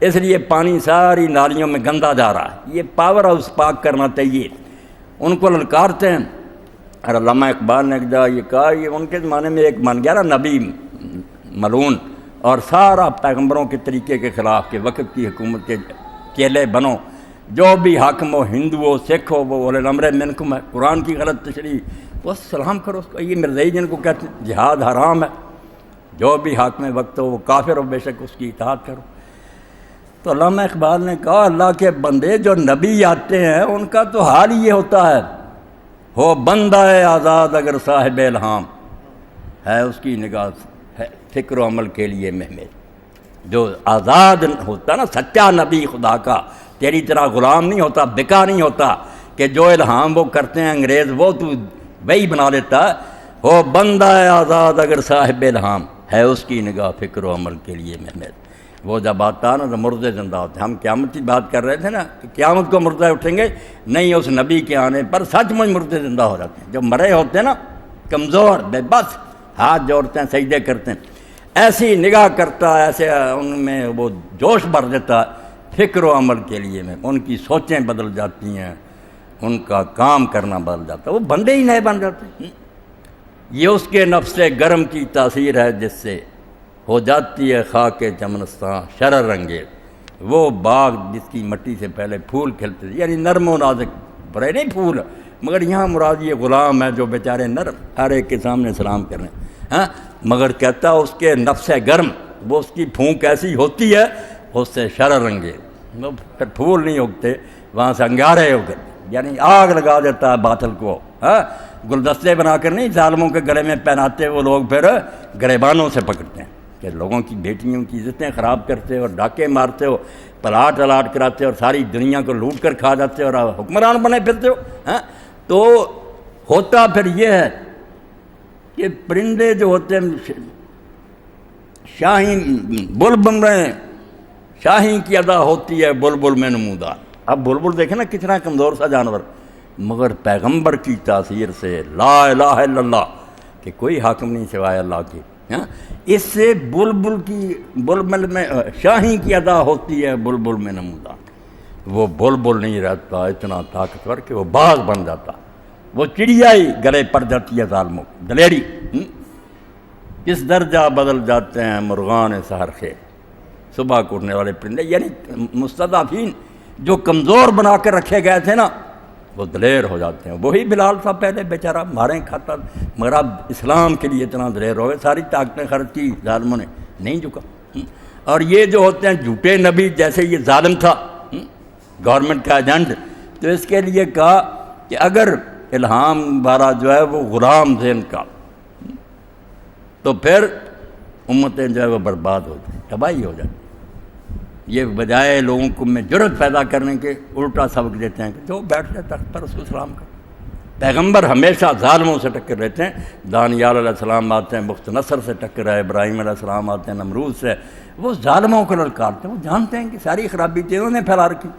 اس لیے پانی ساری نالیوں میں گندا جا رہا ہے، یہ پاور ہاؤس پاک کرنا چاہیے۔ ان کو للکارتے ہیں، اور علامہ اقبال نے ایک جگہ یہ کہا، یہ ان کے زمانے میں ایک بن گیا نا نبی ملعون، اور سارا پیغمبروں کے طریقے کے خلاف کہ وقت کی حکومت کے چیلے بنو، جو بھی حاکم ہو، ہندو ہو، سکھ ہو، وہ اولل الامر منکم ہے، قرآن کی غلط تشریح، بس سلام کرو اس کو۔ یہ مرزائی جن کو کہتے ہیں جہاد حرام ہے، جو بھی حاکم وقت ہو وہ کافر ہو، بے شک اس کی اطاعت کرو۔ تو علامہ اقبال نے کہا اللہ کے بندے جو نبی آتے ہیں ان کا تو حال ہی یہ ہوتا ہے، ہو بندہ آزاد اگر صاحب الہام ہے، اس کی نگاہ ہے فکر و عمل کے لیے محمل۔ جو آزاد ہوتا نا سچا نبی خدا کا، تیری طرح غلام نہیں ہوتا، بکا نہیں ہوتا کہ جو الہام وہ کرتے ہیں انگریز وہ تو وہی بنا لیتا ہے۔ ہو بندہ آزاد اگر صاحب الہام ہے، اس کی نگاہ فکر و عمل کے لیے محمل۔ وہ جب آتا نا تو مردے زندہ ہوتے۔ ہم قیامت کی بات کر رہے تھے نا کہ قیامت کو مردے اٹھیں گے، نہیں اس نبی کے آنے پر سچ مچ مردے زندہ ہو جاتے ہیں۔ جو مرے ہوتے ہیں نا کمزور بے بس، ہاتھ جوڑتے ہیں، سجدے کرتے ہیں، ایسی نگاہ کرتا ہے، ایسے ان میں وہ جوش بھر دیتا ہے فکر و عمل کے لیے میں، ان کی سوچیں بدل جاتی ہیں، ان کا کام کرنا بدل جاتا ہے، وہ بندے ہی نئے بن جاتے ہیں۔ یہ اس کے نفس گرم کی تاثیر ہے جس سے ہو جاتی ہے خاک چمنستاں شرر رنگیز، وہ باغ جس کی مٹی سے پہلے پھول کھلتے تھے، یعنی نرم و نازک، برے نہیں پھول، مگر یہاں مراد یہ غلام ہے جو بیچارے نرم، ہر ایک کے سامنے سلام کر رہے ہیں، ہاں، مگر کہتا اس کے نفس گرم، وہ اس کی پھونک ایسی ہوتی ہے اس سے شرر رنگیز، وہ پھر پھول نہیں اگتے، وہاں سے انگارے ہو کر، یعنی آگ لگا دیتا ہے باطل کو، ہاں، گلدستے بنا کر نہیں ظالموں کے گلے میں پہناتے، وہ لوگ پھر گریبانوں سے پکڑتے ہیں کہ لوگوں کی بیٹیوں کی عزتیں خراب کرتے اور ڈاکے مارتے ہو، پلاٹ الاٹ کراتے اور ساری دنیا کو لوٹ کر کھا جاتے اور حکمران بنے پھرتے ہو، ہاں۔ تو ہوتا پھر یہ ہے کہ پرندے جو ہوتے ہیں شاہین بلبل میں، شاہین کی ادا ہوتی ہے بلبل میں نمودار۔ اب بلبل دیکھیں نا کتنا کمزور سا جانور، مگر پیغمبر کی تاثیر سے لا الہ الا اللہ کہ کوئی حاکم نہیں سوائے اللہ کی، ہاں، اس سے بلبل میں شاہین کی ادا ہوتی ہے بلبل میں نمودار۔ وہ بلبل نہیں رہتا اتنا طاقتور کہ وہ باغ بن جاتا، وہ چڑیا ہی گلے پڑ جاتی ہے ظالموں، دلیری۔ کس درجہ بدل جاتے ہیں مرغان سحر خیز، صبح کو اٹھنے والے پرندے، یعنی مستضعفین جو کمزور بنا کر رکھے گئے تھے نا وہ دلیر ہو جاتے ہیں۔ وہی بلال تھا پہلے بیچارہ ماریں کھاتا، مگر اب اسلام کے لیے اتنا دلیر ہو گئے، ساری طاقتیں خرچ کی ظالموں نے، نہیں جھکا۔ اور یہ جو ہوتے ہیں جھوٹے نبی، جیسے یہ ظالم تھا گورنمنٹ کا ایجنٹ، تو اس کے لیے کہا کہ اگر الہام والا جو ہے وہ غلام تھے ان کا، تو پھر امتیں جو ہے وہ برباد ہو جائیں، تباہی ہو جائے۔ یہ بجائے لوگوں کو میں جرت پیدا کرنے کے الٹا سبق دیتے ہیں کہ جو بیٹھ جائے تخت پر اس کو سلام کرو۔ پیغمبر ہمیشہ ظالموں سے ٹکر رہتے ہیں، دانیال علیہ السلام آتے ہیں بخت نصر سے ٹکر ہے، ابراہیم علیہ السلام آتے ہیں نمرود سے، وہ ظالموں کو للکارتے ہیں، وہ جانتے ہیں کہ ساری خرابی تھی انہوں نے پھیلا رکھی۔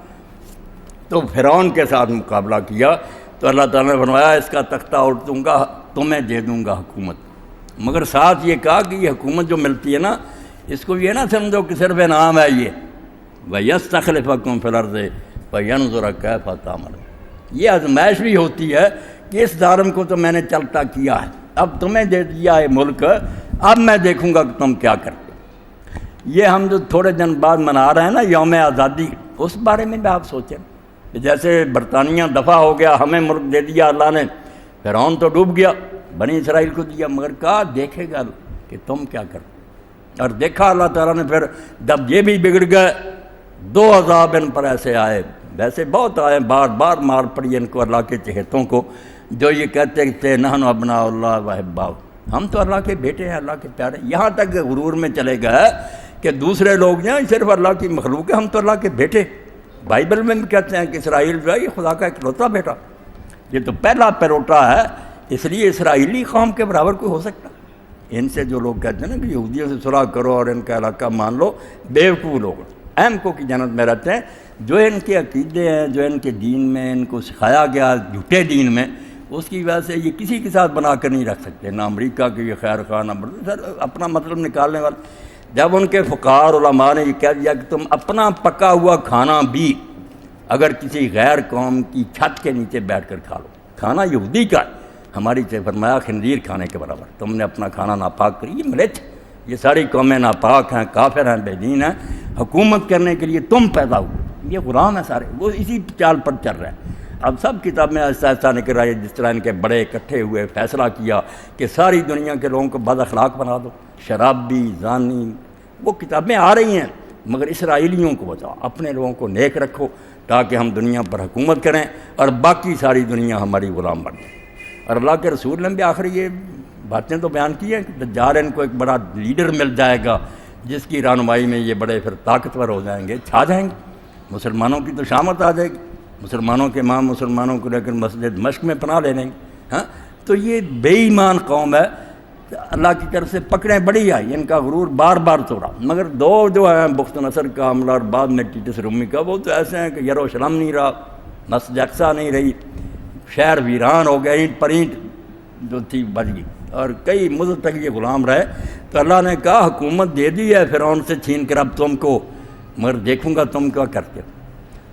تو فرعون کے ساتھ مقابلہ کیا تو اللہ تعالیٰ نے فرمایا اس کا تختہ الٹ دوں گا، تمہیں دے دوں گا حکومت، مگر ساتھ یہ کہا کہ یہ حکومت جو ملتی ہے نا، اس کو یہ نہ سمجھو کہ صرف انعام ہے، یہ وَيَسْتَخْلِفَكُمْ فِي الْأَرْضِ فَيَنْظُرَ كَيْفَ تَعْمَلُونَ، یہ آزمائش بھی ہوتی ہے کہ اس ظالم کو تو میں نے چلتا کیا ہے، اب تمہیں دے دیا ہے ملک، اب میں دیکھوں گا کہ تم کیا کرتے۔ یہ ہم جو تھوڑے دن بعد منا رہے ہیں نا یوم آزادی، اس بارے میں بھی آپ سوچیں کہ جیسے برطانیہ دفع ہو گیا، ہمیں ملک دے دیا اللہ نے، فرعون تو ڈوب گیا، بنی اسرائیل کو دیا، مگر کہا دیکھے گا کہ تم کیا کرتے، اور دیکھا اللہ تعالیٰ نے۔ پھر جب یہ بھی بگڑ گئے، دو عذاب ان پر ایسے آئے، ویسے بہت آئے، بار بار مار پڑی ان کو اللہ کے چہتوں کو، جو یہ کہتے تھے نحن ابناء اللہ و احباؤہ، ہم تو اللہ کے بیٹے ہیں، اللہ کے پیارے، یہاں تک غرور میں چلے گئے کہ دوسرے لوگ جو ہیں صرف اللہ کی مخلوق ہے، ہم تو اللہ کے بیٹے۔ بائبل میں بھی کہتے ہیں کہ اسرائیل جو ہے یہ خدا کا اکلوتا بیٹا، یہ تو پہلا پیروٹا ہے، اس لیے اسرائیلی قوم کے برابر کوئی ہو سکتا۔ ان سے جو لوگ کہتے ہیں نا کہ یہودیوں سے صلح کرو اور ان کا علاقہ مان لو، بیوقوف لوگ اہم کو کی جنت میں رہتے ہیں، جو ان کے عقیدے ہیں، جو ان کے دین میں ان کو سکھایا گیا جھوٹے دین میں، اس کی وجہ سے یہ کسی کے ساتھ بنا کر نہیں رکھ سکتے، نہ امریکہ کے یہ خیر خواہ، نہ اپنا مطلب نکالنے والا۔ جب ان کے فقہاء اور علماء نے یہ کہہ دیا کہ تم اپنا پکا ہوا کھانا بھی اگر کسی غیر قوم کی چھت کے نیچے بیٹھ کر کھا لو، کھانا یہودی کا ہے، ہماری سے فرمایا خنزیر کھانے کے برابر، تم نے اپنا کھانا ناپاک کری، یہ ملت، یہ ساری قومیں ناپاک ہیں، کافر ہیں، بے دین ہیں، حکومت کرنے کے لیے تم پیدا ہوئے، یہ غلام ہیں سارے، وہ اسی چال پر چل رہے ہیں۔ اب سب کتاب میں ایسا ایسا نکل رہا ہے، جس طرح ان کے بڑے اکٹھے ہوئے فیصلہ کیا کہ ساری دنیا کے لوگوں کو بد اخلاق بنا دو، شرابی، زانی، وہ کتابیں آ رہی ہیں، مگر اسرائیلیوں کو بچاؤ، اپنے لوگوں کو نیک رکھو تاکہ ہم دنیا پر حکومت کریں اور باقی ساری دنیا ہماری غلام بن جائے۔ اور اللہ کے رسول نے بھی آخر یہ باتیں تو بیان کی ہیں کہ دجال ان کو ایک بڑا لیڈر مل جائے گا جس کی رہنمائی میں یہ بڑے پھر طاقتور ہو جائیں گے، چھا جائیں گے، مسلمانوں کی تو شامت آ جائے گی، مسلمانوں کے امام مسلمانوں کو لے کر مسجد مشق میں پناہ لے لیں گے۔ ہاں تو یہ بے ایمان قوم ہے، اللہ کی طرف سے پکڑیں بڑی آئی، ان کا غرور بار بار توڑا، مگر دو جو ہیں بخت نصر کا حملہ اور بعد میں ٹیٹس رومی کا، وہ تو ایسے ہیں کہ یروشلم نہیں رہا، مسجد اقصیٰ نہیں رہی، شہر ویران ہو گیا، اینٹ پر اینٹ جو تھی بچ گئی، اور کئی مدت تک یہ غلام رہے۔ تو اللہ نے کہا حکومت دے دی ہے فرعون سے چھین کر اب تم کو، مگر دیکھوں گا تم کیا کرتے ہو۔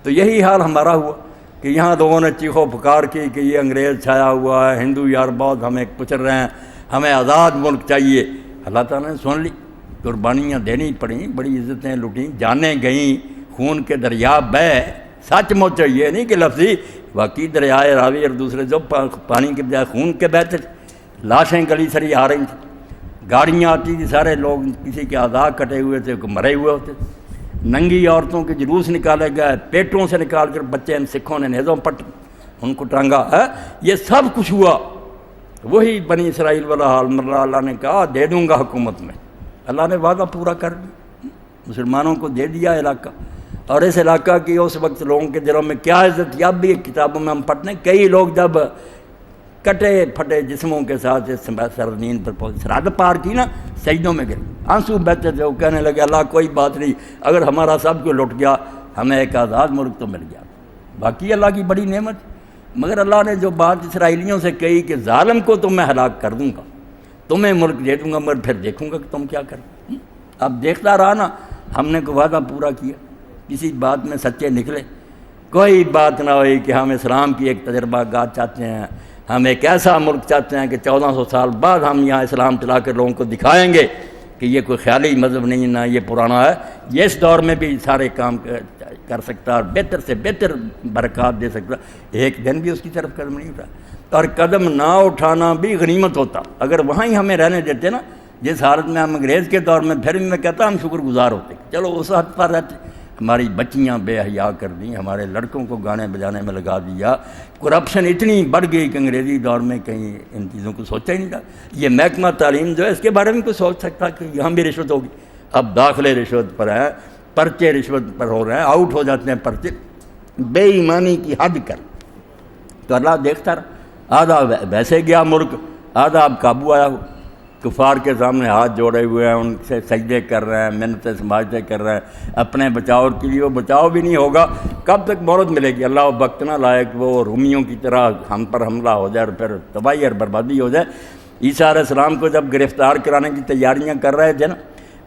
تو یہی حال ہمارا ہوا کہ یہاں لوگوں نے چیخو پکار کی کہ یہ انگریز چھایا ہوا ہے، ہندو یار بہت ہمیں پچر رہے ہیں، ہمیں آزاد ملک چاہیے۔ اللہ تعالیٰ نے سن لی، قربانیاں دینی پڑیں، بڑی عزتیں لٹیں، جانیں گئیں، خون کے دریا بہے، سچ مچ یہ نہیں کہ لفظی، واقعی دریائے راوی اور دوسرے جو پانی کے بجائے خون کے بہتے تھے، لاشیں گلی سری آ رہی تھیں، گاڑیاں آتی تھیں، سارے لوگ کسی کے اعضاء کٹے ہوئے تھے، مرے ہوئے ہوتے تھے، ننگی عورتوں کے جلوس نکالے گئے، پیٹوں سے نکال کر بچے ان سکھوں نے نیزوں پٹ ان کو ٹانگا ہے، یہ سب کچھ ہوا۔ وہی بنی اسرائیل والا حال، اللہ نے کہا دے دوں گا حکومت میں، اللہ نے وعدہ پورا کر دیا، مسلمانوں کو دے دیا علاقہ، اور اس علاقہ کی اس وقت لوگوں کے دلوں میں کیا عزت، اب بھی کتابوں میں ہم پڑھتے ہیں کئی لوگ جب کٹے پھٹے جسموں کے ساتھ اس سرزمین پر پہنچے، سرحد پار کی نا، سجدوں میں گرے، آنسو بہتے تھے، وہ کہنے لگے اللہ کوئی بات نہیں، اگر ہمارا سب کو لٹ گیا ہمیں ایک آزاد ملک تو مل گیا، باقی اللہ کی بڑی نعمت۔ مگر اللہ نے جو بات اسرائیلیوں سے کہی کہ ظالم کو تو میں ہلاک کر دوں گا، تمہیں ملک دے دوں گا، مگر پھر دیکھوں گا کہ تم کیا کرو۔ اب دیکھتا رہا نا، ہم نے کوئی وعدہ پورا کیا، کسی بات میں سچے نکلے، کوئی بات نہ ہوئی کہ ہم اسلام کی ایک تجربہ گاہ چاہتے ہیں، ہم ایک ایسا ملک چاہتے ہیں کہ 1400 سال بعد ہم یہاں اسلام چلا کر لوگوں کو دکھائیں گے کہ یہ کوئی خیالی مذہب نہیں، نہ یہ پرانا ہے، یہ اس دور میں بھی سارے کام کر سکتا اور بہتر سے بہتر برکات دے سکتا، ایک دن بھی اس کی طرف قدم نہیں اٹھا، اور قدم نہ اٹھانا بھی غنیمت ہوتا، اگر وہاں ہی ہمیں رہنے دیتے نا، جس حالت میں ہم انگریز کے دور میں، پھر بھی میں کہتا ہم شکر گزار ہوتے، چلو اس حد پر رہتے، ہماری بچیاں بے حیا کر دیں، ہمارے لڑکوں کو گانے بجانے میں لگا دیا، کرپشن اتنی بڑھ گئی کہ انگریزی دور میں کہیں ان چیزوں کو سوچا ہی نہیں تھا۔ یہ محکمہ تعلیم جو ہے اس کے بارے میں کوئی سوچ سکتا کہ یہاں بھی رشوت ہوگی، اب داخلے رشوت پر ہیں، پرچے رشوت پر ہو رہے ہیں، آؤٹ ہو جاتے ہیں پرچے، بے ایمانی کی حد کر۔ تو اللہ دیکھتا رہا، آدھا ویسے گیا ملک، آدھا اب قابو آیا ہو، کفار کے سامنے ہاتھ جوڑے ہوئے ہیں، ان سے سجدے کر رہے ہیں، منتیں سماجتیں کر رہے ہیں اپنے بچاؤ کے لیے، وہ بچاؤ بھی نہیں ہوگا، کب تک مہلت ملے گی؟ اللہ وقت نہ لائے کہ وہ رومیوں کی طرح ہم پر حملہ ہو جائے اور پھر تباہی اور بربادی ہو جائے۔ عیسیٰ علیہ السلام کو جب گرفتار کرانے کی تیاریاں کر رہے تھے نا،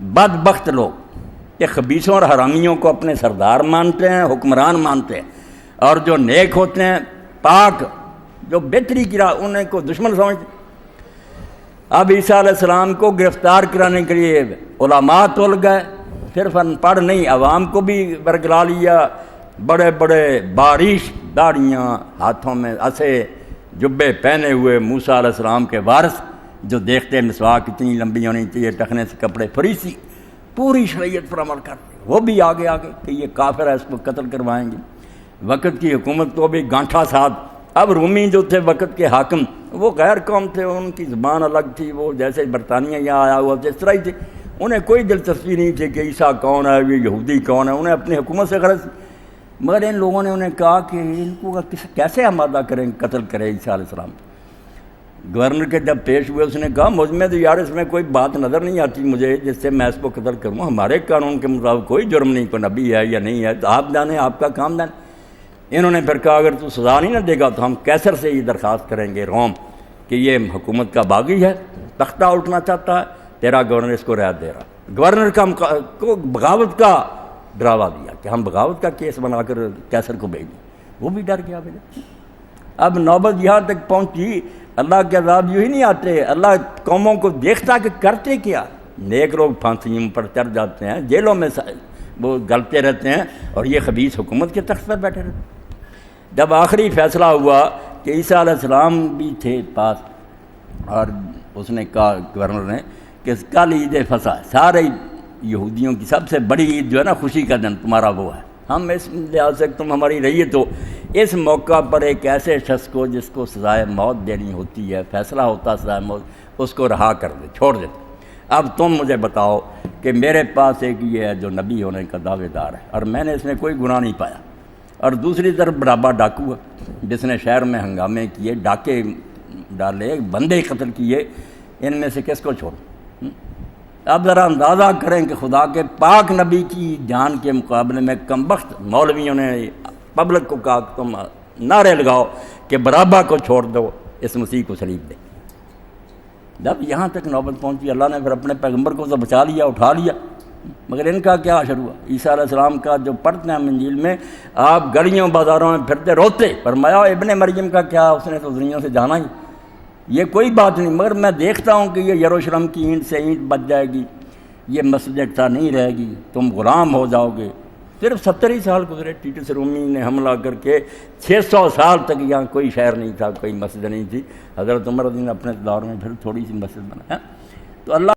بدبخت لوگ کہ خبیثوں اور حرامیوں کو اپنے سردار مانتے ہیں، حکمران مانتے ہیں، اور جو نیک ہوتے ہیں، پاک، جو بہتری کی راہ، انہیں کو دشمن سمجھتے ہیں۔ اب عیسیٰ علیہ السلام کو گرفتار کرانے کے لیے علماء تول گئے، صرف ان پڑھ نہیں، عوام کو بھی برگلا لیا، بڑے بڑے باریش داڑیاں، ہاتھوں میں عصے، جبے پہنے ہوئے موسیٰ علیہ السلام کے وارث، جو دیکھتے مسواک اتنی لمبی ہونی چاہیے، ٹخنے سے کپڑے، فریسی، پوری شریعت پر عمل کرتے، وہ بھی آگے کہ یہ کافر ہے، اس کو قتل کروائیں گے۔ وقت کی حکومت کو بھی گانٹھا ساتھ۔ اب رومی جو تھے وقت کے حاکم، وہ غیر قوم تھے، ان کی زبان الگ تھی، وہ جیسے برطانیہ یہاں آیا ہوا تھا اس طرح ہی تھے، انہیں کوئی دلچسپی نہیں تھی کہ عیسیٰ کون ہے، یہ یہودی کون ہے، انہیں اپنی حکومت سے غرض۔ مگر ان لوگوں نے انہیں کہا کہ ان کو کیسے آمادہ کریں، قتل کرے عیسیٰ علیہ السلام۔ گورنر کے جب پیش ہوئے، اس نے کہا مجھ میں تو یار اس میں کوئی بات نظر نہیں آتی مجھے جس سے میں اس کو قتل کروں، ہمارے قانون کے مطابق کوئی جرم نہیں، کوئی نبی ہے یا نہیں ہے، تو آپ جانیں، آپ کا کام جانیں۔ انہوں نے پھر کہا اگر تو سزا نہیں نہ دے گا تو ہم کیسر سے یہ درخواست کریں گے روم کہ یہ حکومت کا باغی ہے، تختہ اٹھنا چاہتا ہے، تیرا گورنر اس کو رعایت دے رہا۔ گورنر کو بغاوت کا ڈراوا دیا کہ ہم بغاوت کا کیس بنا کر کیسر کو بھیجیں، وہ بھی ڈر گیا بھائی۔ اب نوبت یہاں تک پہنچی، اللہ کے عذاب یوں ہی نہیں آتے، اللہ قوموں کو دیکھتا کہ کرتے کیا۔ نیک لوگ پھانسیوں پر چڑھ جاتے ہیں، جیلوں میں وہ گلتے رہتے ہیں، اور یہ خبیث حکومت کے تخت پر بیٹھے رہتے ہیں۔ جب آخری فیصلہ ہوا کہ عیسیٰ علیہ السلام بھی تھے پاس، اور اس نے کہا گورنر نے کہ کل عید فصح ہے، سارے یہودیوں کی سب سے بڑی عید جو ہے نا، خوشی کا دن تمہارا وہ ہے، ہم اس لحاظ سے تم ہماری ریت ہو، اس موقع پر ایک ایسے شخص کو جس کو سزائے موت دینی ہوتی ہے، فیصلہ ہوتا سزائے موت، اس کو رہا کر دے، چھوڑ دے۔ اب تم مجھے بتاؤ کہ میرے پاس ایک یہ ہے جو نبی ہونے کا دعوے دار ہے، اور میں نے اس میں کوئی گناہ نہیں پایا، اور دوسری طرف برابا ڈاکو ہے جس نے شہر میں ہنگامے کیے، ڈاکے ڈالے، بندے قتل کیے، ان میں سے کس کو چھوڑوں؟ اب ذرا اندازہ کریں کہ خدا کے پاک نبی کی جان کے مقابلے میں کمبخت مولویوں نے پبلک کو کہا کہ تم نعرے لگاؤ کہ برابا کو چھوڑ دو، اس مسیح کو صلیب دے۔ جب یہاں تک نوبت پہنچی، اللہ نے پھر اپنے پیغمبر کو تو بچا لیا، اٹھا لیا، مگر ان کا کیا حشر ہوا؟ عیسیٰ علیہ السلام کا جو پڑھتے ہیں انجیل میں، آپ گلیوں بازاروں میں پھرتے روتے، فرمایا ابن مریم کا کیا، اس نے تو دنیا سے جانا ہی، یہ کوئی بات نہیں، مگر میں دیکھتا ہوں کہ یہ یروشلم کی اینٹ سے اینٹ بچ جائے گی، یہ مسجد اقصی نہیں رہے گی، تم غلام ہو جاؤ گے۔ صرف 70 ہی سال گزرے، ٹیٹس رومی نے حملہ کر کے 600 سال تک یہاں کوئی شہر نہیں تھا، کوئی مسجد نہیں تھی۔ حضرت عمر نے اپنے دور میں پھر تھوڑی سی مسجد بنایا۔ تو اللہ